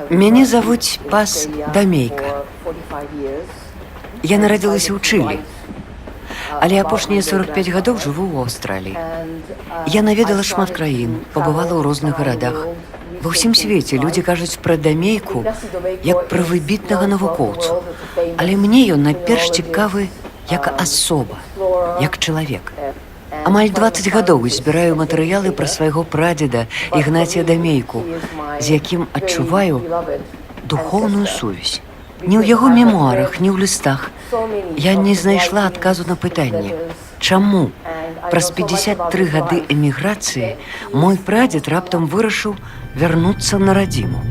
Мяне завуць Пас Дамейка. Я нарадзілася ў Чылі, але апошнія 45 гадоў жыву ў Аўстраліі. Я наведала шмат краін, пабывала ў розных гарадах. Ва ўсім свеце людзі кажуць пра Дамейку як пра выбітнага навукоўцу, але мне ён найперш цікавы як асоба, як чалавек. Амаль 20 гадоў збіраю матэрыялы пра свайго прадзеда Ігнація Дамейку, з якім адчуваю духоўную сувязь. Ні ў яго мемуарах, ні ў лістах я не знайшла адказу на пытанне, чаму праз 53 гады эміграцыі мой прадзед раптам вырашыў вярнуцца на радзіму.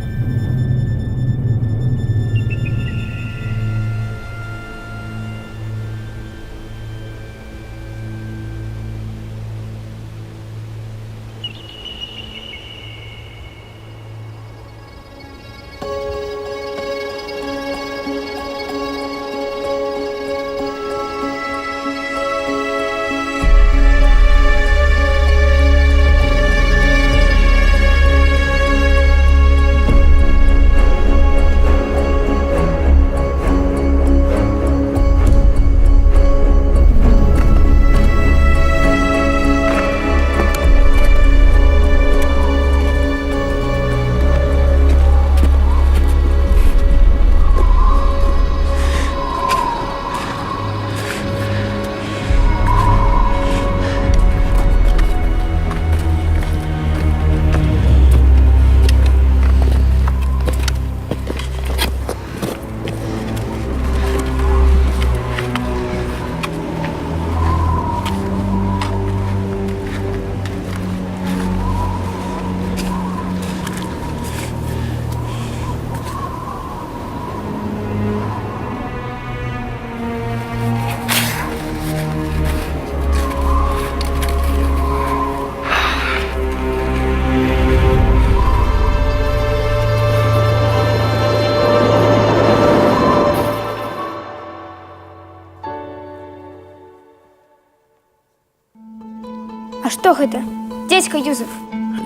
А што гэта? Дзядзька Юзеф.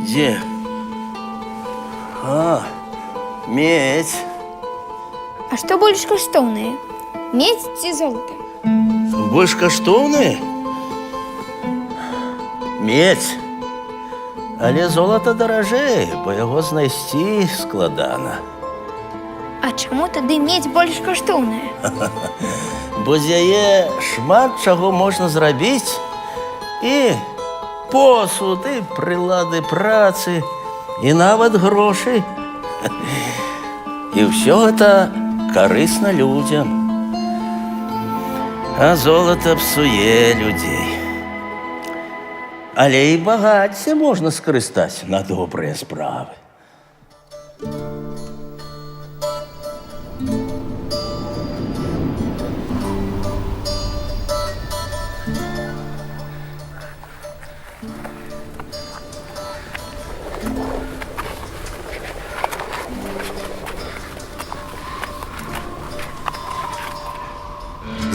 Дзе? Медзь. А што больш каштоўнае? Медзь ці золата? Больш каштоўнае? Медзь. Але золата даражэй, бо яго знайсці складана. А чаму тады медзь больш каштоўная? Бо з яе шмат чаго можна зрабіць і посуд, і прылады працы, і нават грошы. І ўсё гэта карысна людзям. А золата псуе людзей. Але і багацце можна скарыстаць на добрыя справы.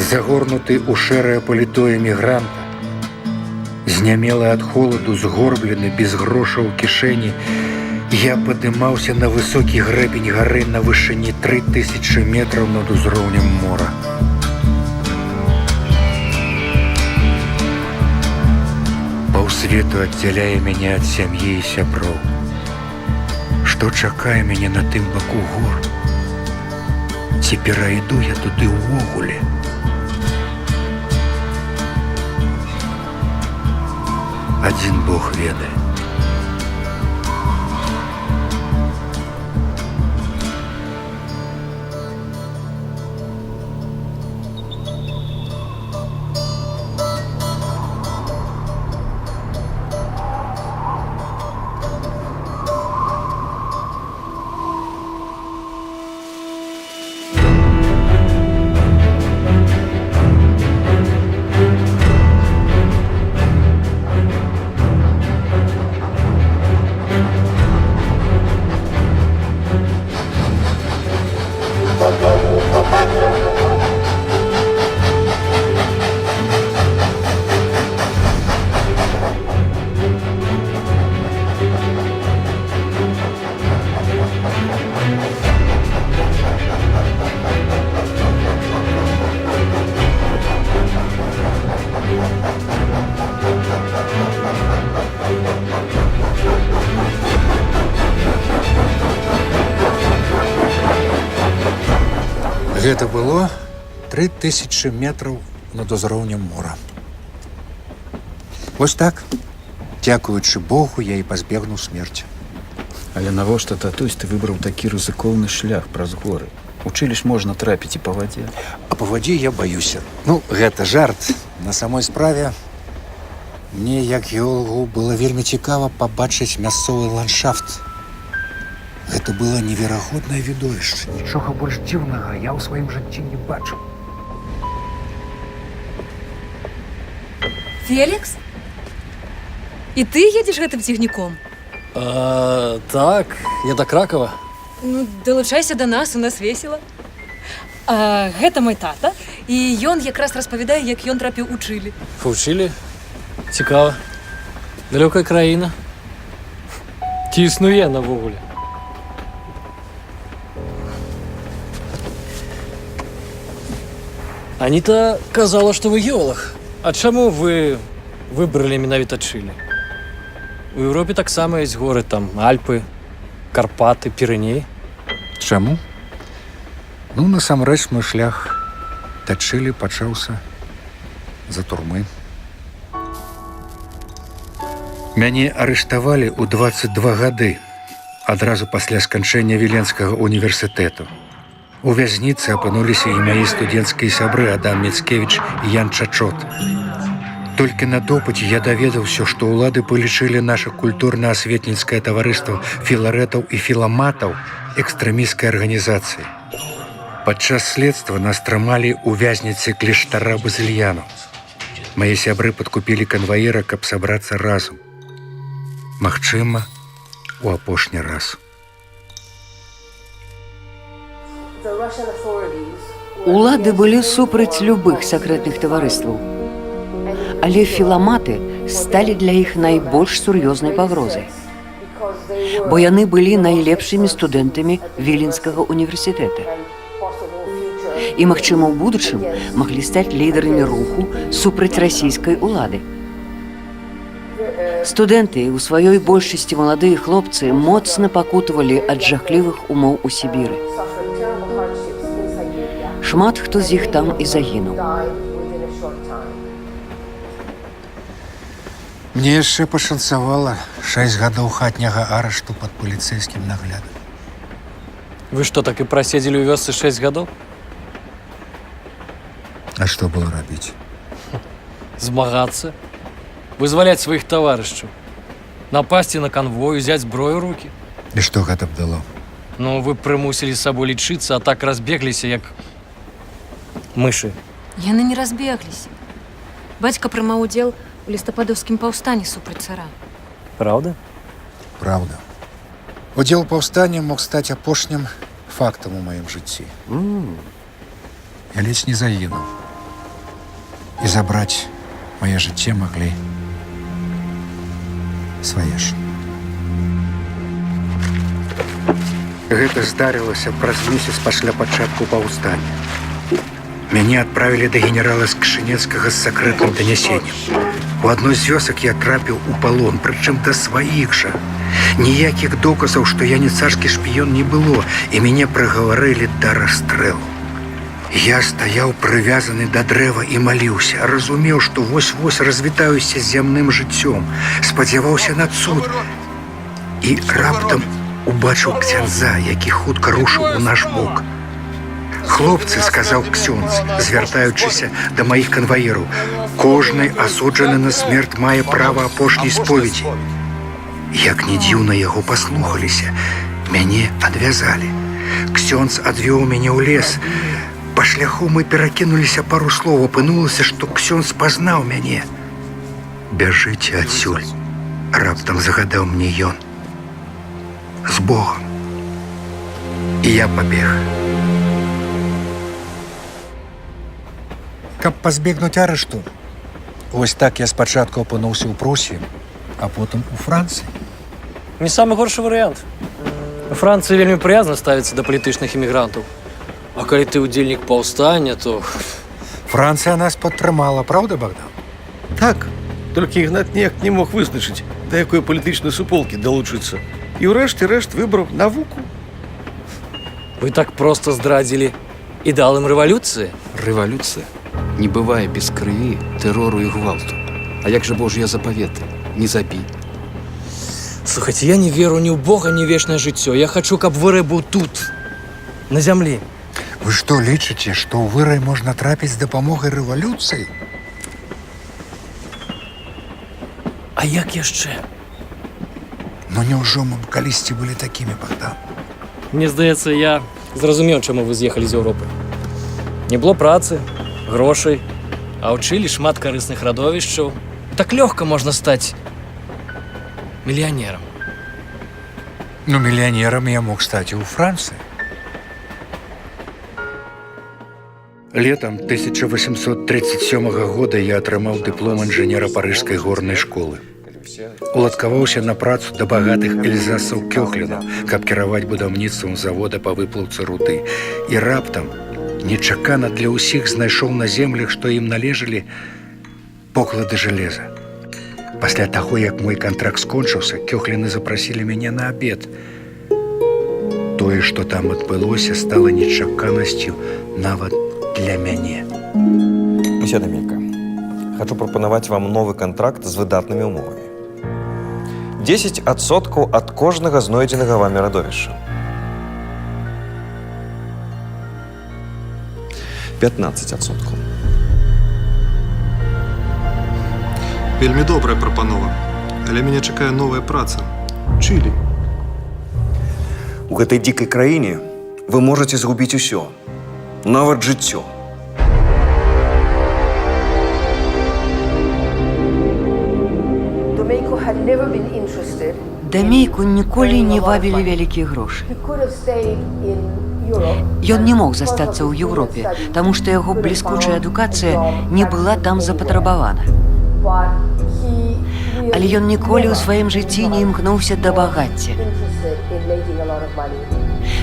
Загорнуты ў шэрае паліто эмігранта, знямелы ад холаду, згорблены, без грошаў у кішэні, я падымаўся на высокі грэбень гары на вышыні 3000 метраў над узроўнем мора. Паўсвету аддзяляе мяне ад сям'і і сяброў. Што чакае мяне на тым баку гор? Ці перайду я туды ўвогуле? Адзін Бог ведае. Гэта было 3000 метраў над узроўнем мора. Вось так, дзякуючы Богу, я і пазбегнуў смерці. Але навошта, татусь, ты выбраў такі рызыкоўны шлях праз горы? Учылі ж можна трапіць і па вадзе. А па вадзе я баюся. Ну, гэта жарт. На самой справе, мне, як геолагу, было вельмі цікава пабачыць мясцовы ландшафт. Гэта было неверагоднае відовішча. Нічога больш дзіўнага я ў сваім жыцці не бачыў. Фелікс? І ты едзеш гэтым цягніком? Так, я да Кракова. Ну, далучайся да нас, у нас весела. Гэта мой тата, і ён якраз распавядае, як ён трапіў у Чылі. Вчылі? Цікава. Далёкая краіна. Ці існуе навогуле? Аніта казала, што вы геолог. А чаму вы выбралі менавіта Чылі? У Еўропе таксама ёсць горы, там Альпы, Карпаты, Пірэнеі. Чаму? Ну, насамрэч, мой шлях да Чылі пачаўся за турмы. Мяне арыштавалі ў 22 гады, адразу пасля сканчэння Віленскага універсітэту. У вязніцы апынуліся і мае студэнцкія сябры Адам Міцкевіч і Ян Чачот. Толькі на допыце я даведаўся, што ўлады палічылі наша культурна-асветніцкае таварыства філарэтаў і філаматаў экстрэмісцкай арганізацыі. Падчас следства нас трымалі ў вязніцы кляштара Базільяну. Мае сябры падкупілі канваера, каб сабрацца разам. Магчыма, у апошні раз. Улады былі супраць любых сакрэтных таварыстваў. Але філаматы сталі для іх найбольш сур'ёзнай пагрозай. Бо яны былі найлепшымі студэнтамі Віленскага універсітэта. І, магчыма, у будучым маглі стаць лідарамі руху супраць расійскай улады. Студэнты, у сваёй большасці маладыя хлопцы, моцна пакутавалі ад жахлівых умоў у Сібіры. Шмат хто з іх там і загінуў. Мне яшчэ пашанцавала 6 гадоў хатняга арышту пад паліцэйскім наглядам. Вы што, так і праседзелі ў вёсцы 6 гадоў? А што было рабіць? Змагацца? Вызваляць сваіх таварышчаў? Напасці на канвой, узяць зброю ў рукі? І што гэта б дало? Ну, вы прымусілі з сабой лічыцца, а так разбегліся, як мышы. Яны не разбегліся. Бацька прымаў удзел у лістападаўскім паўстанні супраць цара. Праўда? Праўда. Удзел у паўстанні мог стаць апошнім фактам у маім жыцці. Я ледзь не загінуў. І забраць мае жыццё маглі свае ж. Гэта здарылася праз месяц пасля пачатку паўстання. Мяне адправілі да генерала Скшынецкага з сакрэтным данясеннем. У адной з вёсак я трапіў у палон, прычым да сваіх жа. Ніякіх доказаў, што я не царскі шпіён, не было, і мяне прыгаварылі да расстрэлу. Я стаяў прывязаны да дрэва і маліўся, разумеў, што вось-вось развітаюся з зямным жыццём, спадзяваўся на цуд. І раптам убачыў ксяндза, які хутка рушыў у наш бок. «Хлопцы», — сказаў ксёндз, звяртаючыся да маіх канваераў, «кожны асуджаны на смерць мае права апошняй споведзі». Як не дзіўна, яго паслухаліся. Мяне адвязалі. Ксёндз адвёў мяне ў лес. Па шляху мы перакінуліся пару слоў. Апынулася, што ксёндз пазнаў мяне. «Бяжыце адсюль», — раптам загадаў мне ён. «З Богом». І я пабег. Каб пазбегнуць арышту, вось так я спачатку апынуўся ў Прусіі, а потым у Францыі. Не самы горшы варыянт. У Францыі вельмі прыязна ставіцца да палітычных імігрантаў. А калі ты ўдзельнік паўстання, то... Францыя нас падтрымала, праўда, Богдан? Так, толькі Ігнат ніяк не мог вызначыць, да якой палітычнай суполкі далучыцца. І ўрэшце рэшт выбраў навуку. Вы так проста здрадзілі ідеалам рэвалюцыі? Рэвалюцыя не бывае без крыві, тэрору і гвалту. А як жа Божыя запаветы? Не забій. Слухайте, я не веру ні ў Бога, ні ў вечнае жыццё. Я хачу, каб вырай быў тут, на зямлі. Вы што лічыце, што ў вырай можна трапіць з дапамогай рэвалюцыі? А як яшчэ? Ну няўжо мы калісьці былі такімі, Богдан? Мне здаецца, я зразумеў, чаму вы з'ехалі з Еўропы. Не было працы, грошай, а ўчылі шмат карысных радовішчаў. Так лёгка можна стаць мільянерам. Ну, мільянерам я мог стаць і ў Францыі. Летом 1837 года я атрымаў дыплом інжынера парыжскай горнай школы. Уладкаваўся на працу да багатых эльзасаў Кёхлінаў, каб кіраваць будаўніцтвам завода па выплаўцы руды. І раптам, нечакана для ўсіх, знайшоў на землях, што ім належалі, поклады жалеза. Пасля таго, як мой кантракт скончыўся, Кёхліны запрасілі мяне на абед. Тое, што там адбылося, стала нечаканасцю нават для мяне. Месье Дамейка, хочу прапанаваць вам новы кантракт з выдатнымі умовамі. 10% ад кожнага знойдзенага вамі радовішча. 15%. Вельмі добрая прапанова, але мяне чакае новая праца. Чылі. У гэтай дзікай краіне вы можаце згубіць усё, нават жыццё. Дамейку ніколі не вабілі вялікія грошы. Ён не мог застацца ў Еўропе, таму што яго бліскучая адукацыя не была там запатрабавана. Але ён ніколі ў сваім жыцці не імкнуўся да багацця.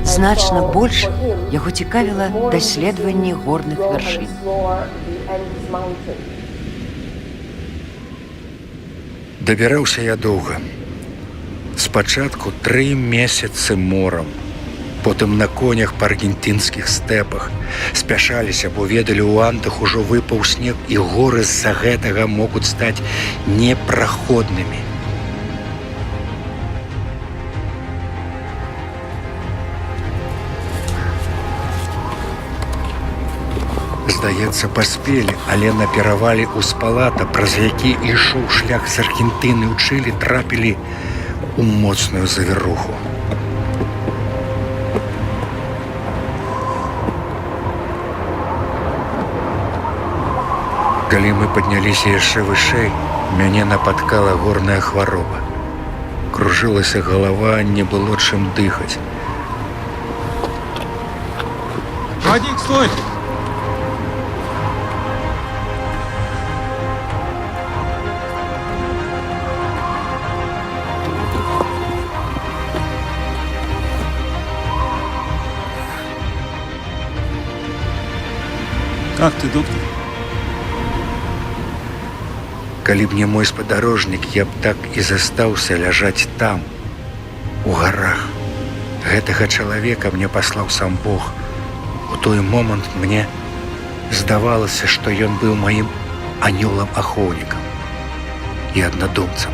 Значна больш яго цікавіла даследаванне горных вяршынь. Дабіраўся я доўга. Спачатку 3 месяцы морам, потым на конях па аргентынскіх стэпах. Спяшаліся, бо ведалі, у Андах ужо выпаў снег, і горы з-за гэтага могуць стаць непраходнымі. Здаецца, паспелі, але на перавалі ў Спалата, праз які ішоў шлях з Аргентыны ў Чылі, трапілі у моцную завіруху. Калі мы падняліся яшчэ вышэй, мяне напаткала горная хвароба. Кружылася галава, не было чым дыхаць. Вадик, стой! Как ты, доктор? Калі б не мой спадарожнік, я б так і застаўся ляжаць там, у гарах. Гэтага чалавека мне паслаў сам Бог. У той момант мне здавалася, што ён быў маім анёлам-ахоўнікам і аднадумцам.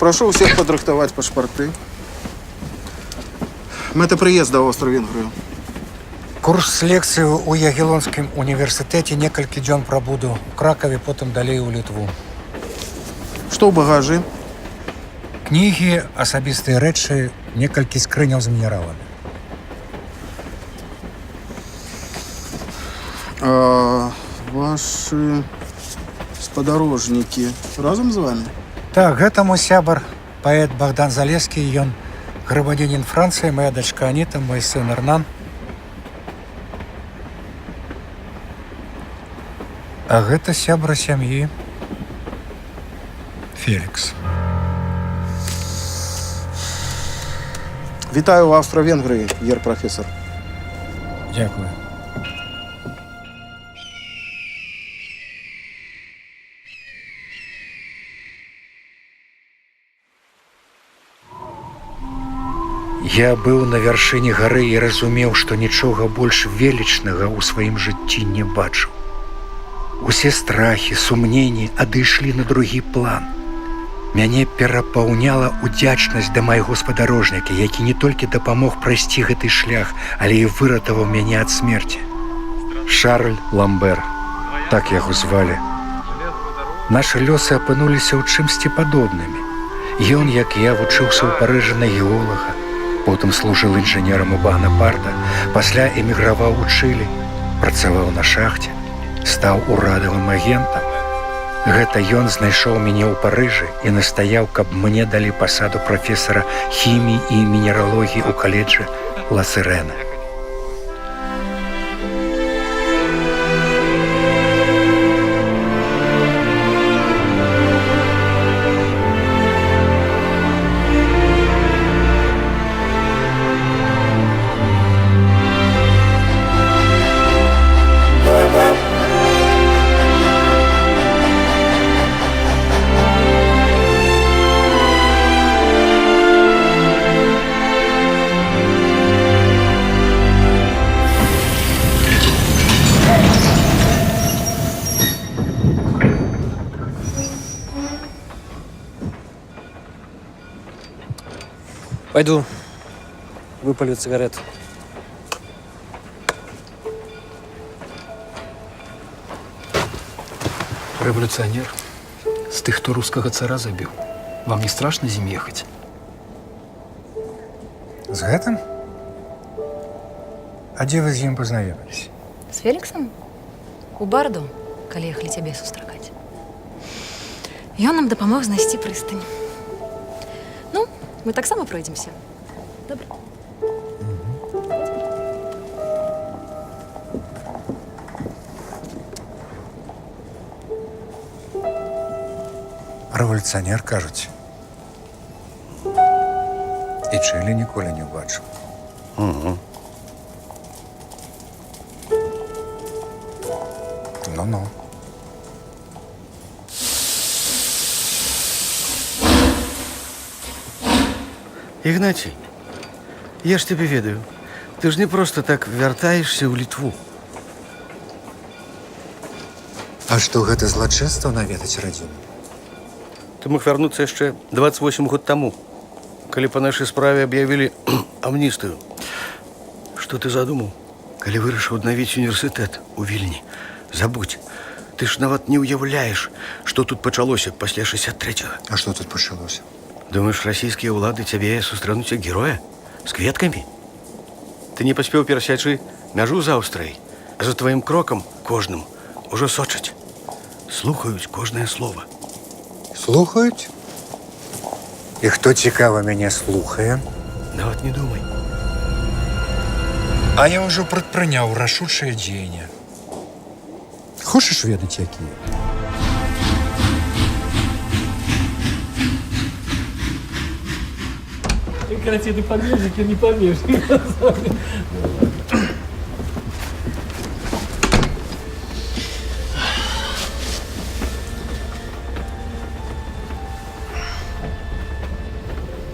Прошу всех подрыхтовать пашпарты. Мэта прыезда ў Аўстра-Венгрыю. Курс лекцыі ў Ягелонскім універсітэце, некалькі дзён прабуду ў Кракаве, потым далей у Літву. Што ў багажы? Кнігі, асабістыя рэчы, некалькі скрыняў з мінераламі. Ваши спадарожнікі разам з вами? Так, гэта мой сябар, паэт Богдан Залескі, ён грамадзянін Францыі, моя дачка Аніта, мой сын Эрнан. А гэта сябра сям'і Фелікс. Вітаю в Австро-Венгрії, єр професор. Дякую. Я быў на вяршыні гары і разумеў, што нічога больш велічнага ў сваім жыцці не бачыў. Усе страхі, сумненні адышлі на другі план. Мяне перапаўняла удзячнасць да майго спадарожніка, які не толькі дапамог прайсці гэты шлях, але і выратаваў мяне ад смерці. Шарль Ламбер, так яго звалі. Нашы лёсы апынуліся ў чымсьці падобнымі. Ён, як я, вучыўся ў Парыжы на геолага, потым служыў інжынерам у Багнапарта, пасля эміграваў у Чылі, працаваў на шахце, стаў урадавым агентам. Гэта ён знайшоў мяне ў Парыжы і настаяў, каб мне далі пасаду прафесара хіміі і мінералогіі ў каледжы Ла Сірэна. Пойду выпалю цигарет. Рэволюцыянер з тых, хто рускага цара забіў. Вам не страшна з ім ехаць? З гэтым? А дзе вы з ім пазнаёміліся? С Феликсом? У Бардо, калі ехалі цябе сустракаць. Ён нам дапамог знайсці прыстань. Ну, мы таксама пройдземся. Добра. Рэвалюцыянер, кажуць. І Чылі ніколі не бачыў. Ну-ну. Игнатий, я ж тебе ведаю. Ты ж не просто так вяртаешься ў Літву. А што гэта злачынства наведаць радзіму? Ты мог вярнуцца яшчэ 28 год таму, калі па нашай справе аб'явілі амністыю. Што ты задумаў, калі вырашыў аднавіць універсітэт у Вільні? Забудь, ты ж нават не ўяўляеш, што тут пачалося пасля 63-го. А што тут пачалося? Думаешь, расійскія ўлады цябе сустрэнуць як героя? З кветкамі? Ты не паспеў перасячы мяжу з Аўстрыяй, а за тваім крокам кожным ужо сочаць. Слухаюць кожнае слова. Слухаюць? І хто цікава мяне слухае? Нават не думай. А я ўжо прадпрыняў рашучае дзеянне. Хочаш ведаць, якія? Карацей, ты помежник, я не помежник.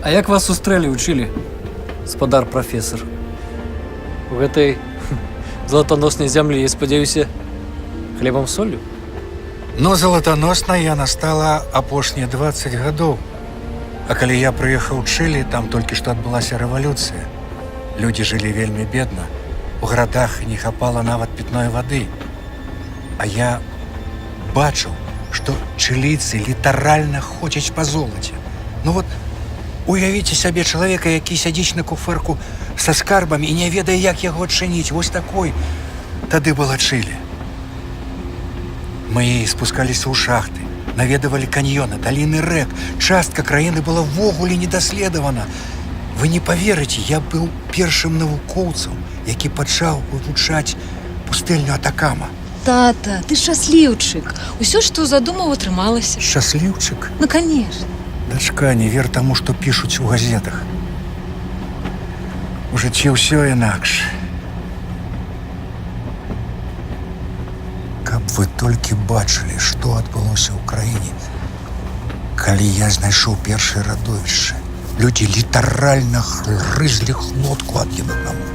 А як вас сустрэлі ўчылі, спадар прафесар? У гэтай золотоноснай зямлі, я спадзяюся, хлебам соллю? Но золотоносная яна стала апошнія 20 гадоў. А калі я прыехаў у Чылі, там толькі што адбылася рэвалюцыя. Людзі жылі вельмі бедна. У гарадах не хапала нават пітной вады. А я бачыў, што чылійцы літаральна ходзяць па золаце. Ну вот, уявіце сабе чалавека, які сядзіць на куфэрку са скарбамі і не ведае, як яго адчыніць. Вось такой тады была Чылі. Мы спускаліся ў шахты, наведавалі каньёны, даліны рэк. Частка краіны была ввогуле недаследавана. Вы не паверыце, я быў першым навукоўцам, які пачаў вывучаць пустэльню Атакама. Тата, ты шчасліўчык. Усё, што задумаў, атрымалася. Шчасліўчык? Ну, конечно. Дачка, не вер таму, што пішуць у газетах. У жыцці ўсё інакш. Каб вы толькі бачылі, што адбылося ў краіне, калі я знайшоў першае радовішча. Людзі літаральна грызлі глотку адзін аднаму.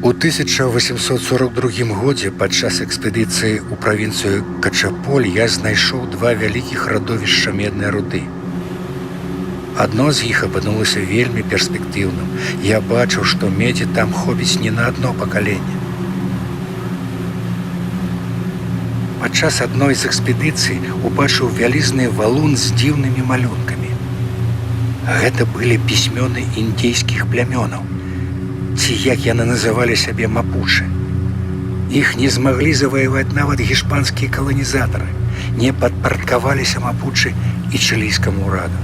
У 1842 годзе падчас экспедыцыі ў правінцыю Качаполь я знайшоў два вялікіх радовішча меднай руды. Адно з іх апынулася вельмі перспектыўным. Я бачыў, што медзі там хопіць не на адно пакаленне. Падчас адной з экспедыцый убачыў вялізны валун з дзіўнымі малюнкамі. Гэта былі пісьмёны індзейскіх плямёнаў, ці як яны называлі сябе мапучы. Іх не змаглі заваяваць нават гішпанскія каланізатары, не падпарадкаваліся мапучы і чылійскаму ўраду.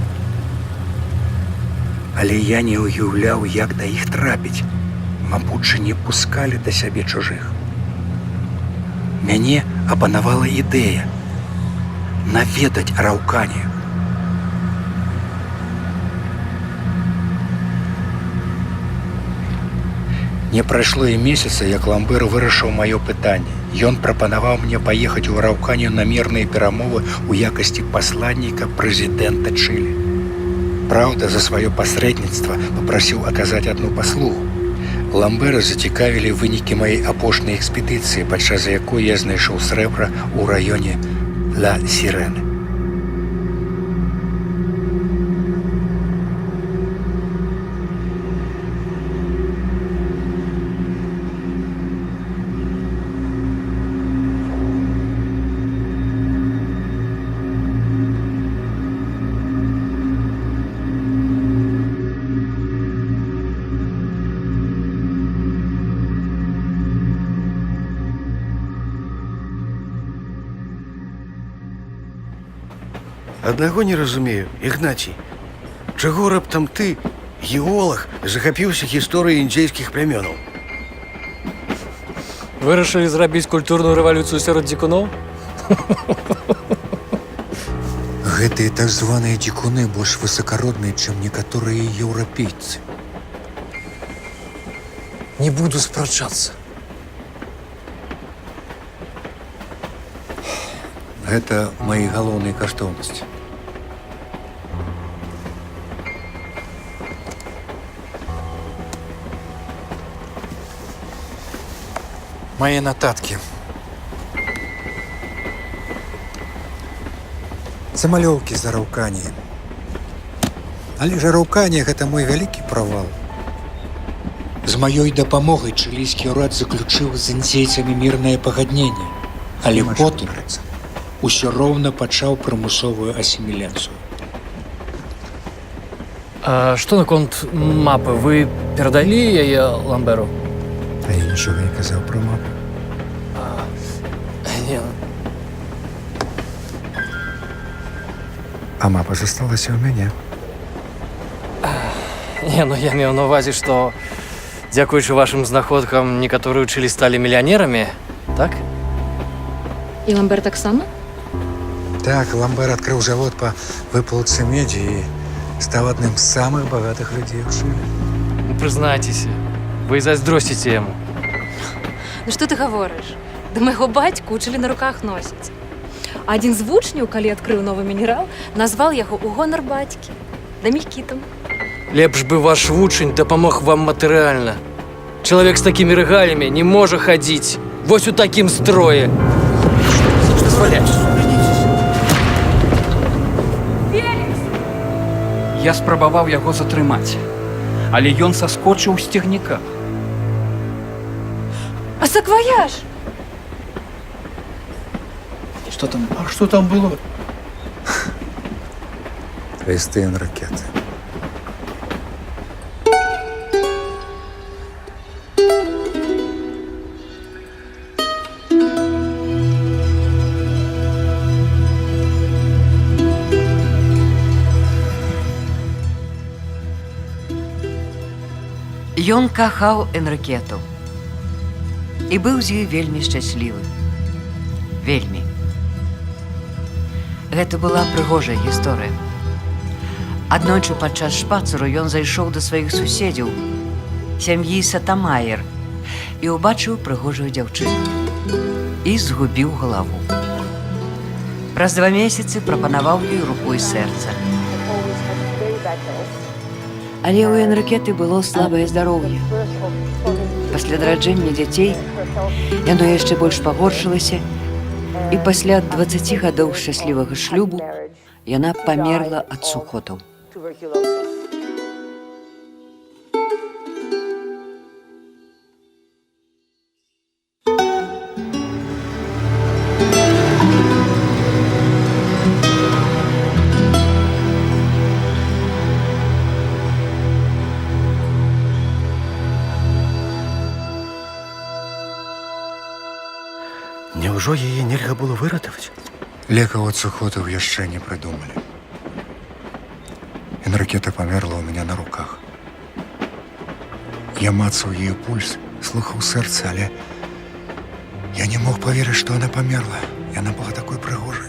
Але я не ўяўляў, як да іх трапіць. Мапучы не пускалі да сябе чужых. Мяне апанавала ідэя наведаць Араўканію. Не прайшло і месяца, як Ламбер вырашыў маё пытанне. Ён прапанаваў мне паехаць у Араўканію на мірныя перамовы ў якасці пасланніка прэзідэнта Чылі. Праўда, за сваё пасрэдніцтва папрасіў аказаць адну паслугу. Ламбера зацікавілі вынікі маёй апошняй экспедыцыі, падчас якой я знайшоў срэбра ў раёне Ла Сірэны. Аднаго не разумею, Ігнацій. Чаго раптам ты, геолог, захапіўся гісторыяй індзейскіх плямёнаў? Вырашылі зрабіць культурную рэвалюцыю сярод дзікуноў? Гэтыя так званыя дзікуны больш высакародныя, чым некаторыя еўрапейцы. Не буду спрачацца. Гэта мае галоўныя каштоўнасці. Мае нататкі. Замалёўкі з Араўканіі. Але ж Араўканія гэта мой вялікі правал. З маёй дапамогай чылійскі ўрад заключыў з індзейцамі мірнае пагадненне, але потым усё роўна пачаў прымусовую асіміляцыю. А што наконт мапы? Вы перадалі яе Ламберу? А я нічога не казаў пра мапу. Не. А мапа засталася ў мяне. Не, ну я меў на ўвазе, што дзякуючы вашым знаходкам некаторыя ў Чылі сталі мільянерамі, так? І Ламбер таксама? Так, Ламбер адкрыў завод па выплаўцы медзі і стаў адным з самых багатых людзей у Чылі. Ну, прызнайцеся, вы зайздросціце яму. Ну што ты гаворыш? Да майго бацьку ў Чылі на руках носяць. А адзін з вучняў, калі адкрыў новы мінерал, назваў яго ў гонар бацькі. Дамікітам. Лепш бы ваш вучань дапамог вам матэрыяльна. Чалавек з такімі рэгалямі не можа хадзіць. Вось у такім строе. Што дазваляеш? Я спрабаваў яго затрымаць, але ён саскочыў з цягніка. А сакваяж? А што там было? Лісты на ракеты. Ён кахаў Энрыкету і быў з ёй вельмі шчаслівы. Вельмі. Гэта была прыгожая гісторыя. Аднойчы падчас шпацыру ён зайшоў да сваіх суседзяў, сям'і Сатамаер, і ўбачыў прыгожую дзяўчыну. І згубіў галаву. Праз 2 месяцы прапанаваў ёй руку і сэрца. Але ў Энрыкеты было слабае здароўе. Пасля нараджэння дзяцей яно яшчэ больш пагоршылася, і пасля 20 гадоў шчаслівага шлюбу яна памерла ад сухотаў. Няўжо яе нельга было выратаваць? Лекаў ад сухотаў яшчэ не прыдумалі. Энрыкета памерла ў мяне на руках. Я мацаў яе пульс, слухаў сэрца, але я не мог паверыць, што яна памерла. Яна была такой прыгожай.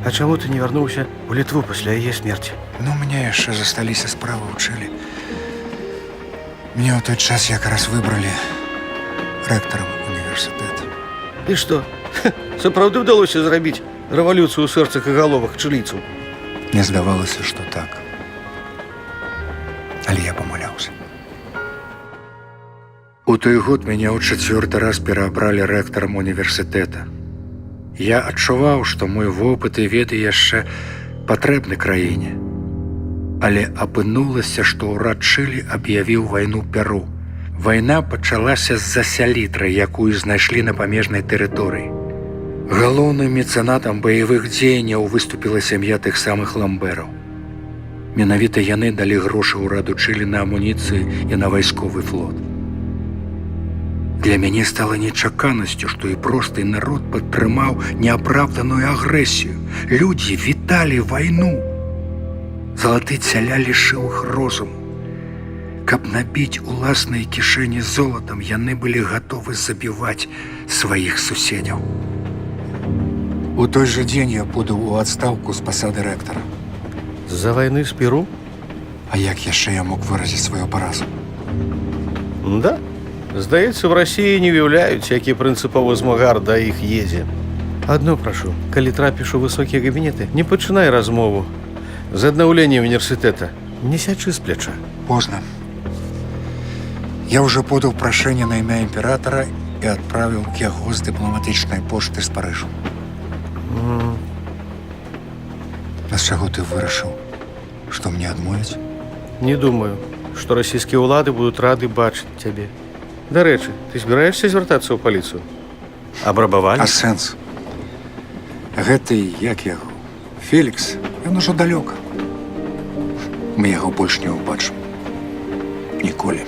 А чаму ты не вярнуўся ў Літву пасля яе смерці? Ну, у мяне яшчэ засталіся справы ў Чылі. Мне ў той час якраз выбралі рэктарам універсітэта. І што? Сапраўды ўдалося зрабіць рэвалюцыю ў сэрцах і галовах чылійцаў? Мне здавалася, што так. Але я памыляўся. У той год мяне ў 4-й раз пераабралі рэктарам універсітэта. Я адчуваў, што мой вопыт і веды яшчэ патрэбны краіне. Але апынулася, што ўрад Чылі аб'явіў вайну Перу. Вайна пачалася з-за сялітры, якую знайшлі на памежнай тэрыторыі. Галоўным мецэнатам баявых дзеянняў выступіла сям'я тых самых ламбераў. Менавіта яны далі грошы ўраду Чылі на амуніцыю і на вайсковы флот. Для мяне стала нечаканасцю, што і просты народ падтрымаў неапраўданую агрэсію. Людзі віталі вайну. Залаты цяля лішыў іх розуму. Каб набіць уласныя кішэні золатам, яны былі гатовы забіваць сваіх суседзяў. У той жа дзень я подаў у адстаўку з пасады рэктара. З-за вайны з Перу? А як яшчэ я мог выразіць сваю паразу? Да. Здаецца, в Расіі не уяўляюць, які прынцыповы змагар да іх едзе. Адно прашу, калі трапіш у высокія кабінеты, не пачынай размову з аднаўлення універсітэта. Не сячы з пляча. Позна. Я ўжо подаў прашэнне на імя імператара і адправіў яго з дыпламатычнай пошты з Парыжу. А з чаго ты вырашыў, што мне адмовяць? Не думаю, што расійскія ўлады будуць рады бачыць цябе. Дарэчы, ты збіраешся звяртацца ў паліцыю? Абрабавалі? А сэнс? Гэты, як яго? Фелікс, ён ужо далёка. Мы яго больш не ўбачым. Ніколі.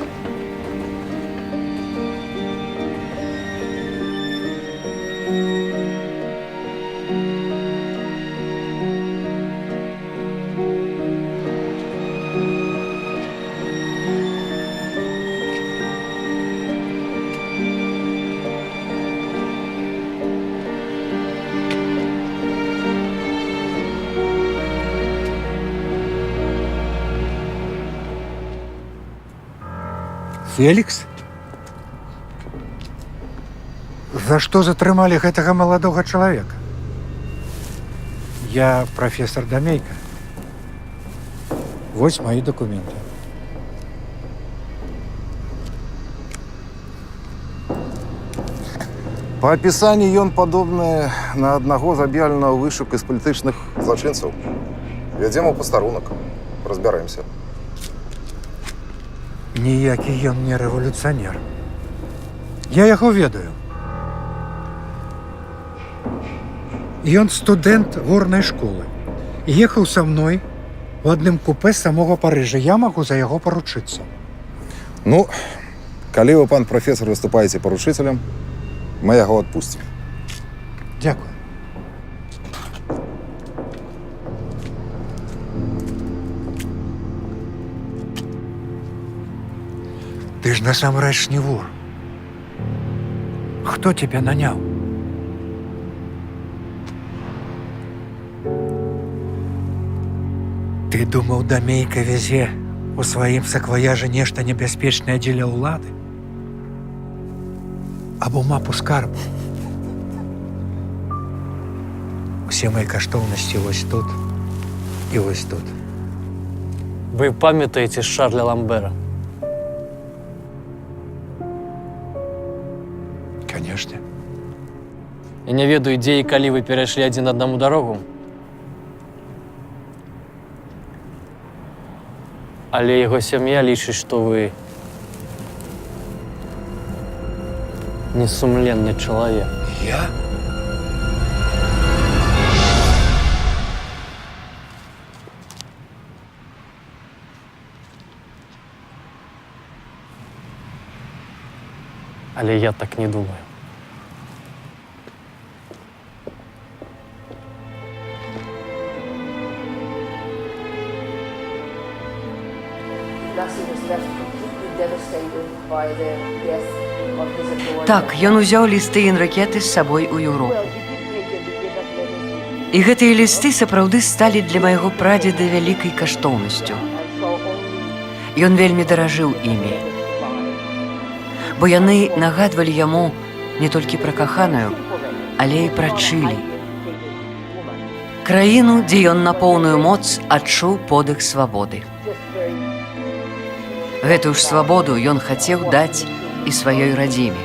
Фелікс? За што затрымалі гэтага маладога чалавека? Я прафесор Дамейка. Вось мои документы. По опісанні ён падобны на аднаго з аб'яўленага вышуку з палітычных злачынцаў. Вядзем у пастарунак. Разбяремся. Ніякі ён не рэвалюцыянер. Я яго ведаю. Ён студэнт горнай школы. Ехаў са мной у адным купе з самога Парыжа. Я магу за яго паручыцца. Ну, калі вы, пан прафесор, выступаеце паручыцелем, мы яго адпусцім. Дякую. Ты ж насамрэч не вор. Хто тебя наняў? Ты думаў, дамейка вязе у сваім сакваяжы нешта небяспечнае дзеля ўлады? Або мапу скарбу? Усе мои каштоўнасці вось тут і вось тут. Вы памятаеце Шарля Ламбера? Конечно. Я не ведаю, дзе і калі вы перайшлі адзін аднаму дарогу. Але яго сям'я лічыць, што вы несумленны чалавек. Я? Але я так не думаю. Так, ён узяў лісты Энрыкеты з сабой у Еўропу. І гэтыя лісты сапраўды сталі для майго прадзеда вялікай каштоўнасцю. Ён вельмі даражыў імі, бо яны нагадвалі яму не толькі пра каханую, але і пра Чылі. Краіну, дзе ён на поўную моц адчуў подых свабоды. Гэтую ж свабоду ён хацеў даць і сваёй радзіме.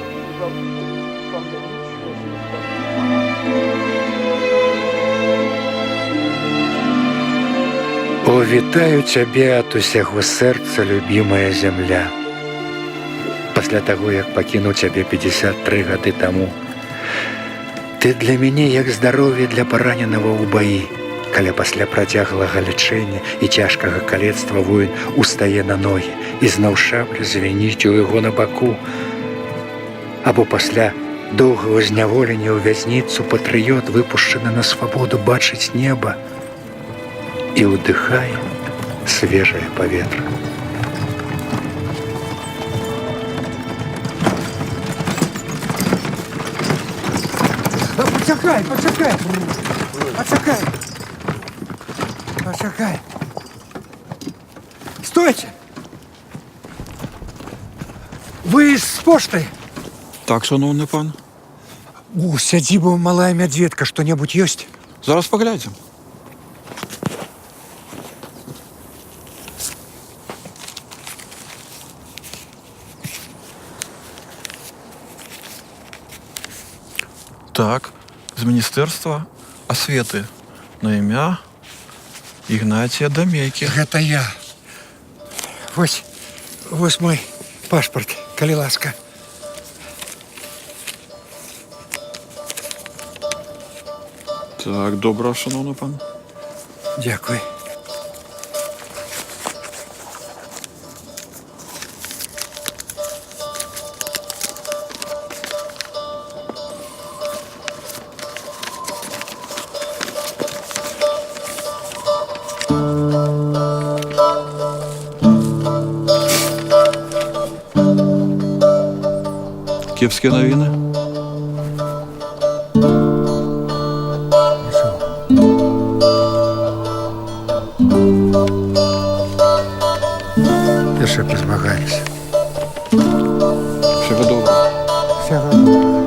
О, вітаю цябе ад усяго сэрца, любімая зямля. Пасля таго, як пакінуў цябе 53 гады таму, ты для мяне як здароўе для параненага ў баі, каля пасля працяглага лячэння і цяжкага калецтва воін устае на ногі і зноў шабля звініць у яго на баку. Або пасля доўгага зняволення ў вязніцу патрыёт, выпушчаны на свабоду, бачыць неба і ўдыхае свежае паветра. Почекай, почекай! Почекай! Почекай! Стойте! Вы з пошты? Так, шановний пан. У сядзібы малая мядзведка што-небудзь ёсць? Зараз паглядзім. Так, з Міністэрства асветы на імя Ігнація Дамейкі. Гэта я. Вось мой пашпарт, калі ласка. Так, добра, шановны пан. Дзякуй. Кепскія навіны? Яшчэ пазмагаліся. Всяго добра. Всяго добра.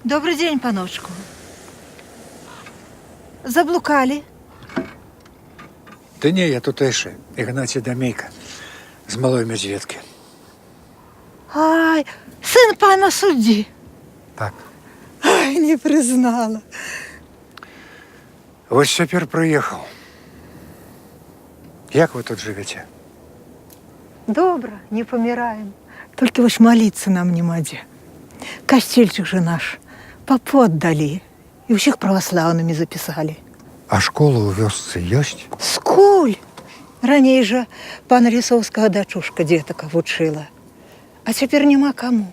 Добрый день, паночку. Заблукали. Да не, я тутэйшы, Ігнацій Дамейка, з малой Мядзведкі. Ай, сын пана судді. Так. Ай, не признала. Вось цяпер прыехаў. Як вы тут жывяце? Добра, не паміраем. Толькі вось маліцца нам нема дзе. Касцельчык же наш папу аддалі і ўсіх праваслаўнымі запісалі. А школа ў вёсцы ёсць? Скуль? Раней жа пана Лісоўскага дачушка дзетак вучыла. А цяпер няма каму.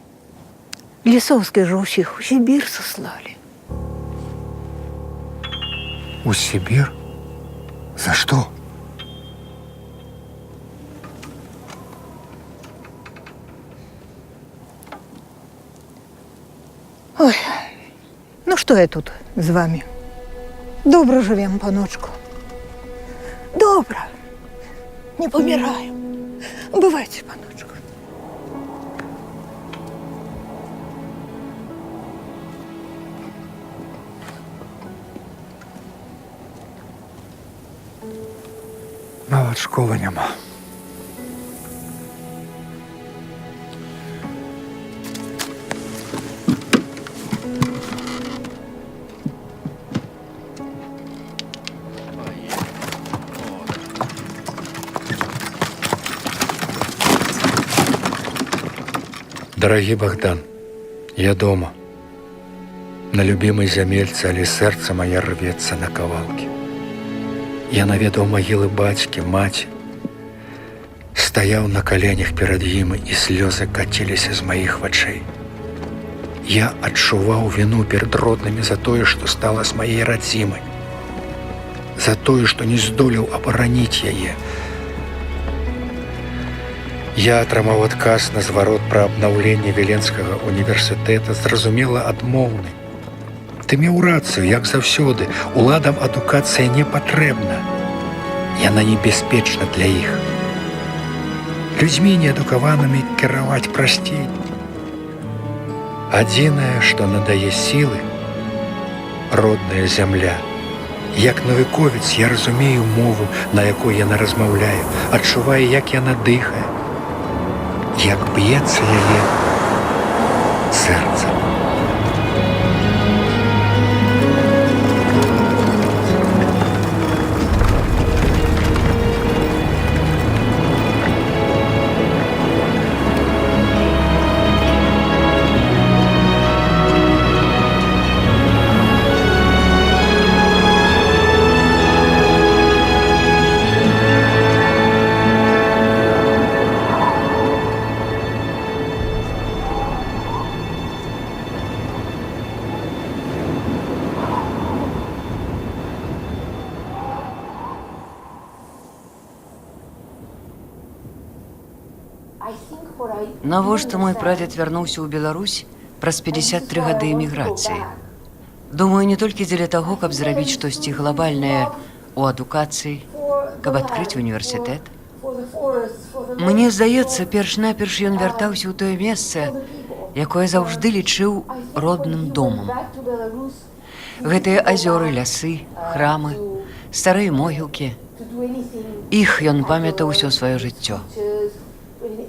Лісоўскія ж усіх у Сібір саслалі. У Сібір? За што? Ой, ну што я тут з вамі? Добра жывем, паночку. Добра. Не паміраем. Бывайце, паночку. Нават школы няма. Дорогі Богдан, я дома. На любимой зямельцы, але сэрца мая рвецца на кавалкі. Я наведаў магілы бацькі, маці. Стаяў на каленях перад імі, і слёзы каціліся з маіх вачэй. Я адчуваў віну перад роднымі за тое, што стала з маей радзімай. За тое, што не здолеў абараніць яе. Я атрымаў адказ на зварот пра абнаўленне Віленскага універсітэта, зразумела, адмоўны. Ты меў рацыю, як заўсёды, уладам адукацыя не патрэбна. Яна небяспечна для іх. Людзьмі неадукаванымі кіраваць прасцей. Адзінае, што надае сілы, родная зямля. Як навуковец я разумею мову, на якой яна размаўляе, адчуваю, як яна дыхае, як б'ецца яе сэрца. Навошта мой прадзед вярнуўся ў Беларусь праз 53 гады эміграцыі? Думаю, не толькі дзеля таго, каб зрабіць штосьці глобальнае ў адукацыі, каб адкрыць універсітэт. Мне здаецца, перш-наперш ён вяртаўся ў тое месца, якое заўжды лічыў родным домам. Гэтыя азёры, лясы, храмы, старыя могілкі. Іх ён памятаў усё сваё жыццё.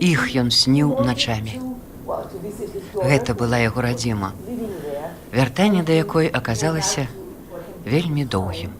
Іх ён сніў начамі. Гэта была яго радзіма, вяртанне да якой аказалася вельмі доўгім.